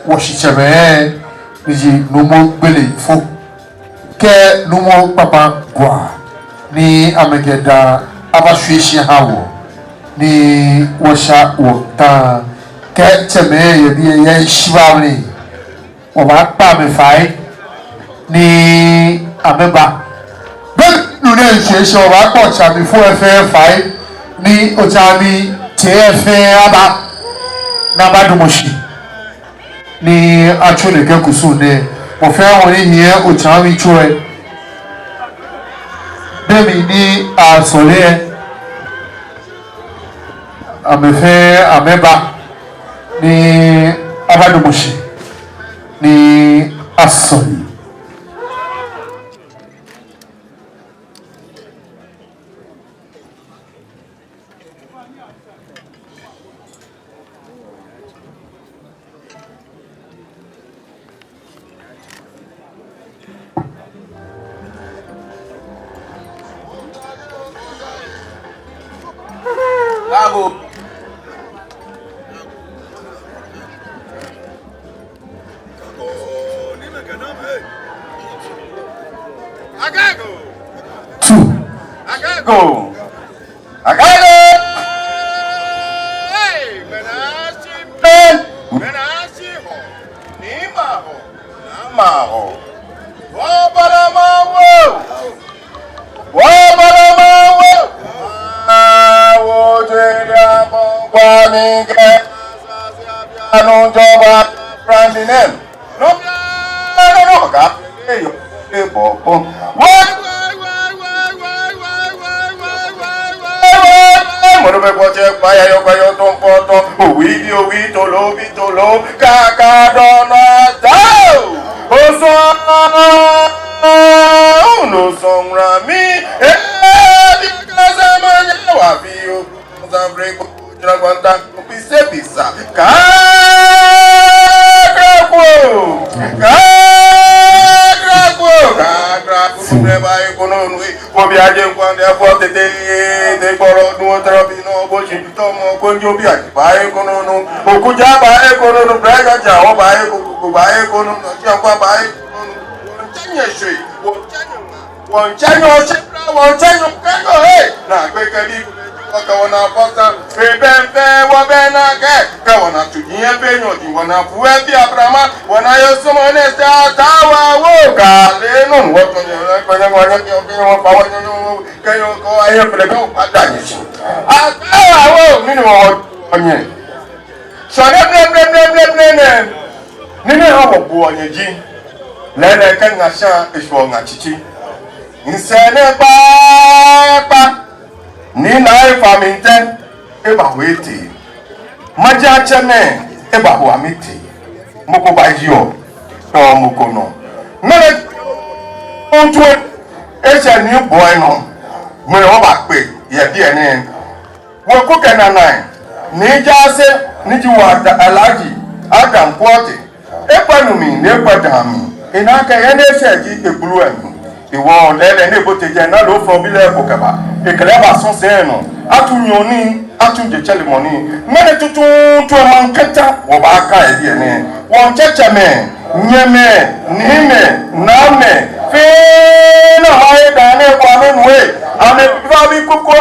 washicheme niji numo gbele fo ke numo papa gwa ni amegeda abashwishi hawo ni washa wota ke cheme yedi ye shibawni oba pa me fai ni ameba be nune shesho oba po chami fu efe fai ni ochami tefe aba na badumoshi ni achole ke kusune mo fe won yin o chami chue bemi ni asole amefe ameba ni abadumoshi ni asole Bravo. Agago. Agago. Hey, Menashi ho. Nima ho. Nama ho. Wabaramawo. No job branding no Nii Boi no me o ba pe ye bi ene wo ku kana nine ni jase ni ji wa da alaji adam kwoti e panu mi ne pada mi ina ka ye ne se ji egburu enu iwo lele ne bo te je na lo fro bi le ko kaba e kele ba so se no atunyo ni atunje chele moni mene tutun to man kata wo ba ka e bi ene won cheche me nyeme nime name no haye dane kwa menwe ame babi kuko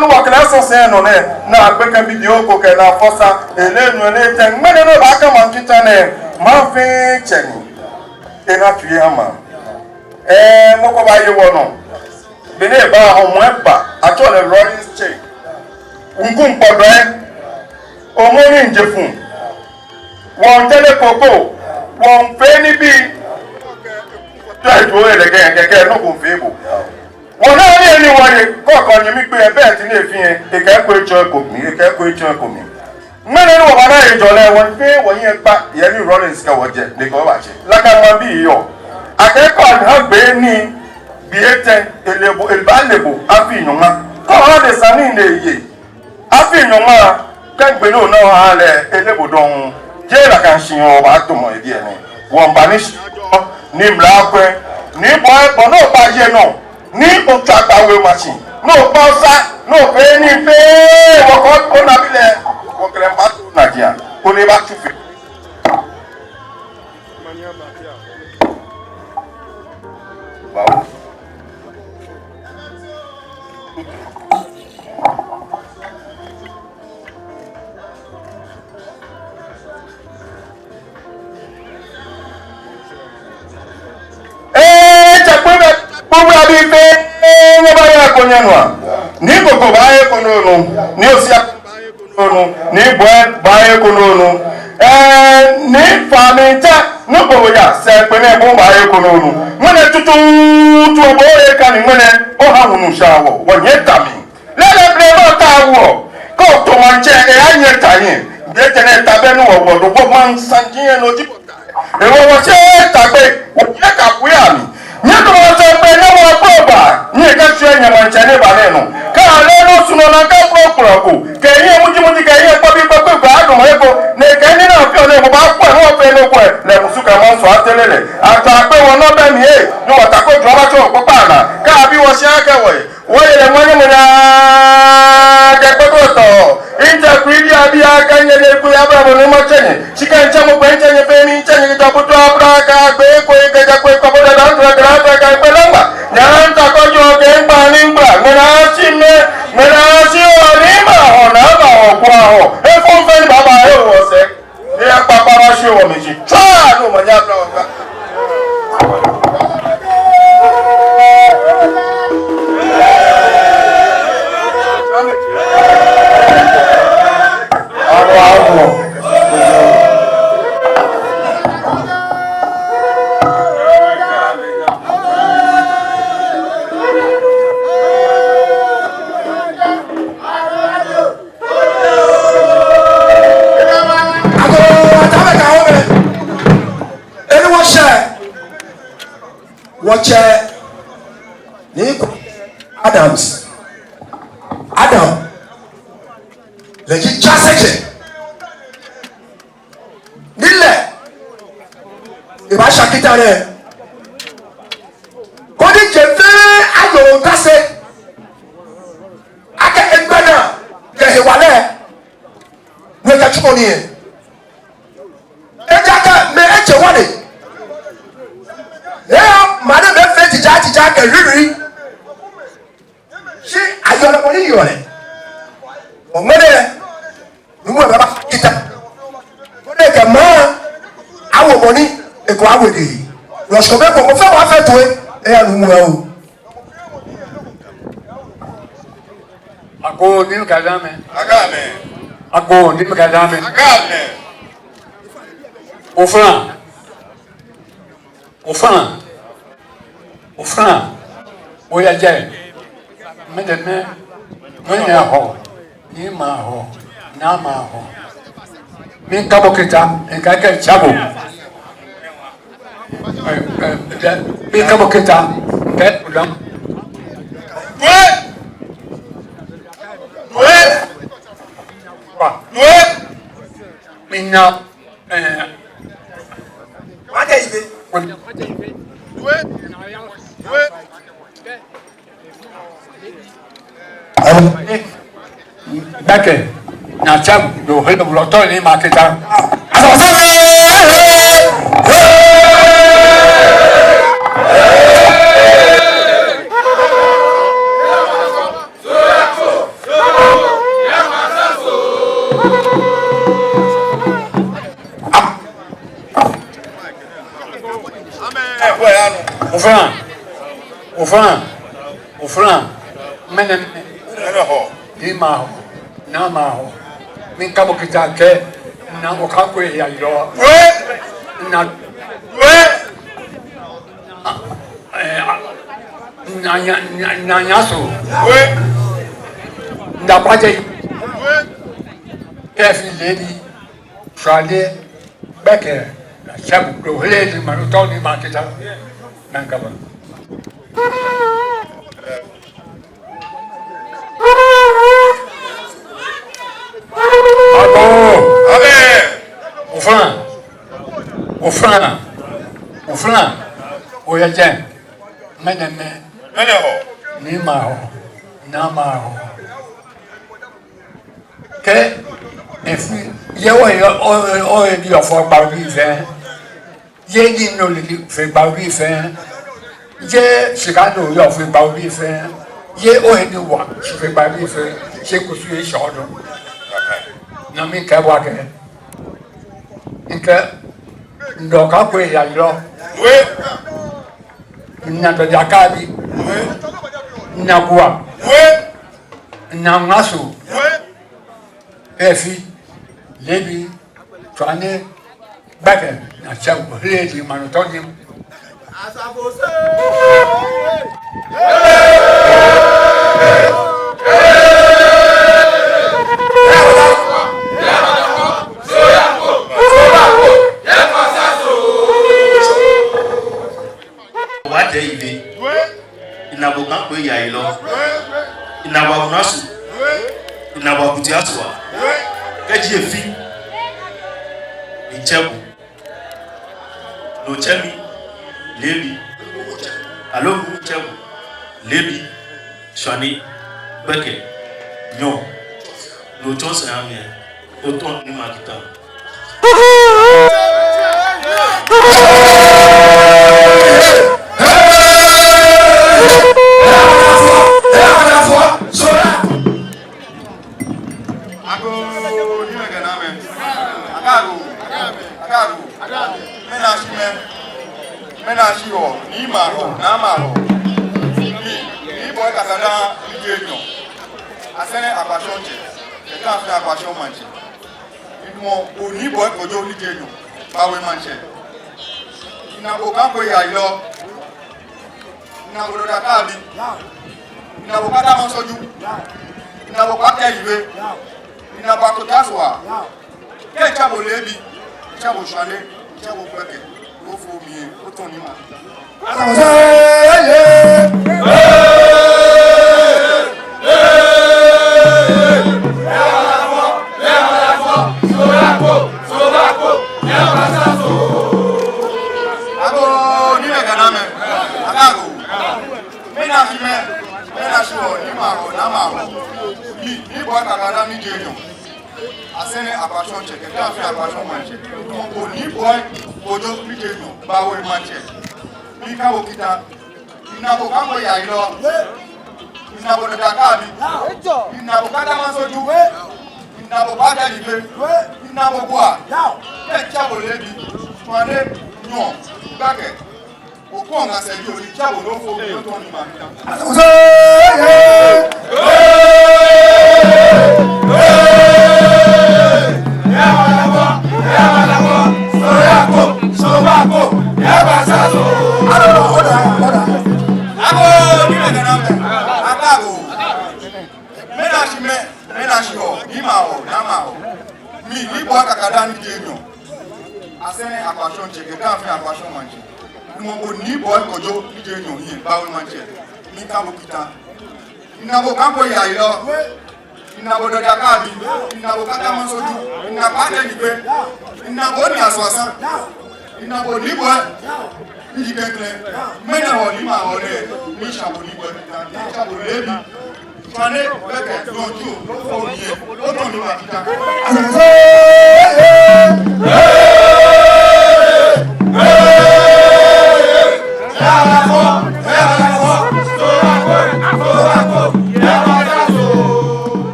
no wakala so no ne na agbeka video ko ke na fosa elenu ne ten mene no ba ka man kita ne ma fe cheni ena tuye ama moko ba ye wono bene ba ho mo eba ato le rolling check ngun podo omori njefun won tele koko won fe ni bi to ele ke no ko fe bo won na ni eni won ko ko ni mi pe e be ti ni efin e ke ko ejo ko mi e ke ko ejo ko mi mene no ba na ejo le won fe won yen pa ye ni rolling ska wo je ni ko ba je la ka ma bi yo akẹ́kọ̀ọ́ na gbe ni bi ete elebo elbalebo afi yunma ko ha de sani le ye afi yunma ke gbe no na ha le elebo don je la kan sin o ba to mo e di ene won ba ni ni mlakwe ni boy bo no ba ye no ni o tagbawe machine no pa sa no fe ni fe wo ko na bile wo kele pa to na dia ko le ba tu fe konyanwa ni koko bae konono ni osia konono ni bae konono ni famita no boya se pene bo bae konono mene tutu boye kan mene o ha hunu shawo wonyetami lele blemo tawo ko to manche e anyeta yin betene tabenu wo do bo man sanjie no tipo e wo se tabe o ye ka kuyami nyedo wo se pe no wo proba ni ka tue nya manche ne ba ne no ka le no suno na ka pro ko ke yin muji ke yin pa bi pa gba adun e ko ne ke ni na fi o le mo ba po e wo pe no ko e le musuka mo so atelele ata pe won no be mi e no wata ko jo ba so ko pa na ka bi wo se akewo e wo le mo ni mo na ke pe ko to inta kwidi abia kanye ne ku ya ba mo no mo chenye chika ncha mo pe chenye pe mi chenye ke jabu to abra ka gbe ko ke ja ko ko da dan tra ka pe lamba nyan ta ko jo ke ngba ni ngba ngena chi me ngena chi o ni ma ho na ba ho kwa ho e fun fe ni baba e wo se ni pa pa ra shi wo mi ji twa no mo nya bla wa watch Adams Adam legit chasseche nile ibasha kitare kodi jefe ayo tase aka egbana ke wale we ka chukoni e ejaka me eche wale mane be fe tija ke riri si ayọ̀rọ̀ mo ní yọ̀rẹ̀ ọ̀gbẹ́dẹ̀ numu ẹ̀ bá kíta wọ́n dẹ̀ kẹ̀ mọ́ awọ̀ mọ́ ní ẹ̀kọ́ awèdè lọ́sọ̀kọ̀ bẹ́ẹ̀ kọ̀ mo fẹ́ wàá fẹ́ tó ẹ̀ yà numu ẹ̀ o. Ako ni mkazame. agame Ako ni mkazame. agame Ofran. Oya jẹ. Mẹdẹmẹ. Mẹyẹ họ. Ní ma họ. N'a ma họ. Mi kabo kita. Nka kẹ jabo. Mi kabo kita. Kẹ kudam. Mi na. wọ́n tẹ̀ ibe. Bẹ́ẹ̀kẹ̀ na cham do hele bulotọ ni ma kita. Ofran, menen, di maho, na maho, min kabo kita ke, na okakwe ya ilo, na nyaso, na paje, kefi lady, Friday, beke, na shabu do lady manutoni makita, nan kaba. Ofran, oya jẹ, mẹdẹmẹ, ní ma họ, n'a ma họ. Kẹ efi yẹwọ yẹ ọyẹ di ọfọ gbàgbé fẹ, yẹ di nọlẹ fẹ gbàgbé fẹ, yẹ sikado yẹ ọfọ gbàgbé fẹ, yẹ ọyẹ di wà fẹ gbàgbé fẹ, ṣe kusu yẹ sọọdọ, na mi kẹ wà kẹ, nkẹ. Ndo kakwe ya ilo na to jakadi na kuwa Nangaso. Efi. Reeby. Twane. Gbawe. Na chabu. Reedy. Manutoni. Inabokan pe ya ilo inawa unasu inawa kutiaswa keji efi ichebu no chemi Reeby alo chebu Reeby shani beke nyo no chonse amie oton ni makita Nii Boi Kojo Nigeria. Asene akwashonche. Eka afi akwashon Mantse. Nii Boi Kojo Nigeria. Gbawe Mantse. Inabokan ya ilo. Inabododa kabi. Inabokata monsoju. Inabokata iwe. Inabakotaswa. Ke chabo Reeby. Chabo shane. Chabo beke. Go for me. Otoni ma. Nii Boi Kojo Nigeria. Asene akwashonche. Eka afi akwashon Mantse. Nii Boi Kojo Nigeria. Gbawe Mantse. Ika okita. Inabokan ya ilo. Inabododa kabi. Inabokata monsoju. Inabokata iwe. Inabokwa. Ke chabo Reeby. Twane nyo. Bake. Oku nga sebi ori chabo no fo mi to ni ma. Nii Boi Kojo Nigeria. Asene akwashonche. Eka afi akwashon Mantse. Nii Boi Kojo Nigeria. Gbawe Mantse. Mika bokita. Inabokan ya ilo. Inabododa kabi. Inabokata monsoju. Inabokata iwe. Inaboni aswasa. Nii Boi Nigeria. Mena woli ma wole. Ni chabo Nii Boi Kojo. Chabo Reeby. Twane beke lonju. Oye. Otoni makita.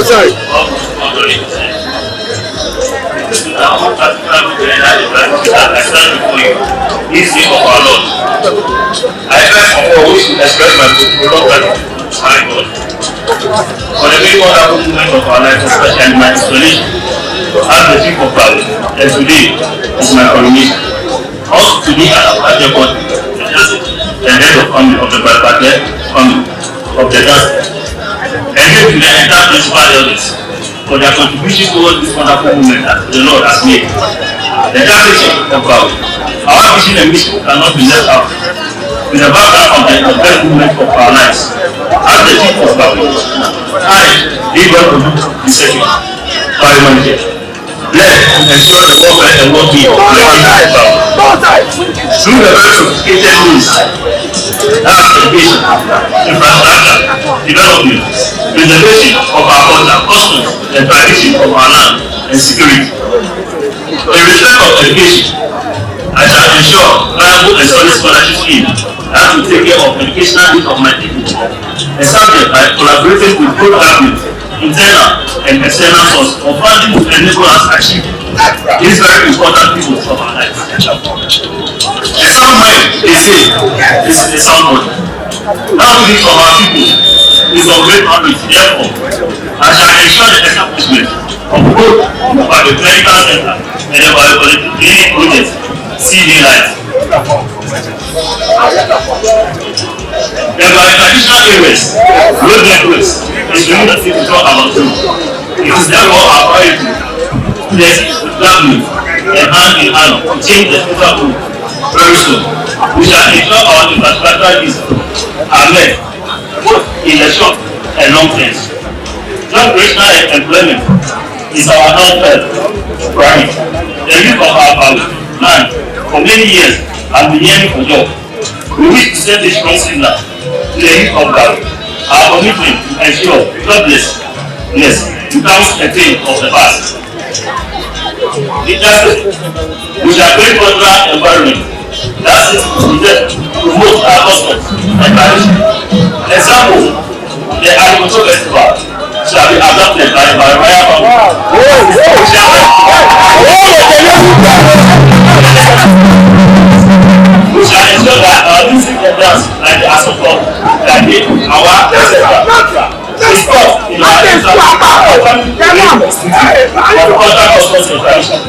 Sorry. I stand before you. this day of our Lord. I first of all wish to express my prolonged gratitude to my God for the very wonderful moment of our life, especially my installation as the chief of Gbawe, and today is my coronation. Also today I have accepted God, the head of family of the Gbawe family of the dance, and thank to the entire principal elders for their contribution towards this wonderful movement that the Lord has made. The championship of Gbawe, our vision and mission cannot be left out. With the background of the best movement of our lives, as the chief of Gbawe, I, Nii Boi Kojo, the second, Gbawe manager, bless and ensure the welfare and well-being of the family of Gbawe. Through the very sophisticated means, that's education, infrastructure, development, preservation of our culture, customs, and tradition of our land, and security. In respect of education, I shall ensure viable and solid scholarship scheme that will take care of educational needs of my people, and subject by collaborating with both government, internal and external source of funding to enable us achieve these very important peoples of our lives. A sound mind, they say, is a sound body. That will be from our people is of great honor. Therefore, I shall ensure the establishment of both the medical center and the biological project see daylight. The traditional areas, road networks, is really the thing to talk about too. It is therefore our priority to let government and hand in hand to change the total road very soon. We shall ensure our infrastructure needs are met both in the short and long terms. Job creation and employment is our health priority. The youth of our family, land, for many years have been yearning for job. We wish to send a strong signal to the youth of Gbawe. Our commitment to ensure jobless becomes a thing of the past. We shall create cultural environment that is to promote our customs and tradition. Example, the agricultural festival shall be adopted by royal family. We shall ensure that our music and dance like the Asoko, like the Awa, etc. is taught in our cultural customs and tradition.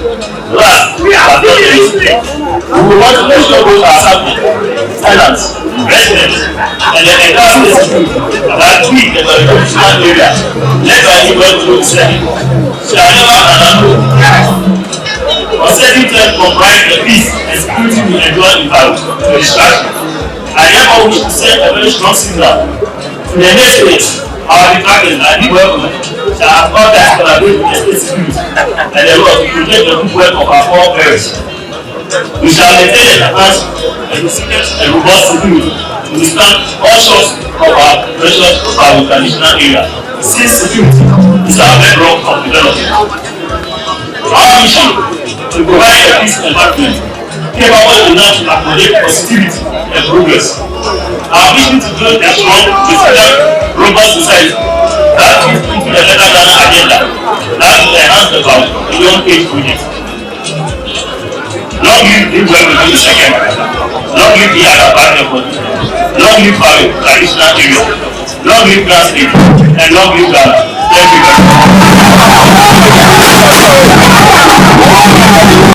Last, we will want to ensure both our subjects, tenants, residents, and the entire city that we, the traditional area, led by Nii Boi Kojo shall never allow uncertain terms comprise the peace and security we enjoy in Gbawe to distraction. I therefore wish to send a very strong signal to the next stage. Our department and Nii Boi Kojo shall have contact collaborate with the state security and the law to protect the good work of our four parents. We shall maintain and enhance efficient and robust security to withstand all shots of our precious traditional area, since security is our bedrock of development. Our mission to provide a peaceful environment capable enough to accommodate positivity and progress. Our mission to build a strong, resilient, robust society that fits into the better agenda that will enhance the Gbawe beyond age project. Long live Nii Boi Kojo second. Long live the other part of body. Long live Gbawe traditional area. Long live Grand State and long live Ghana. Thank you very much.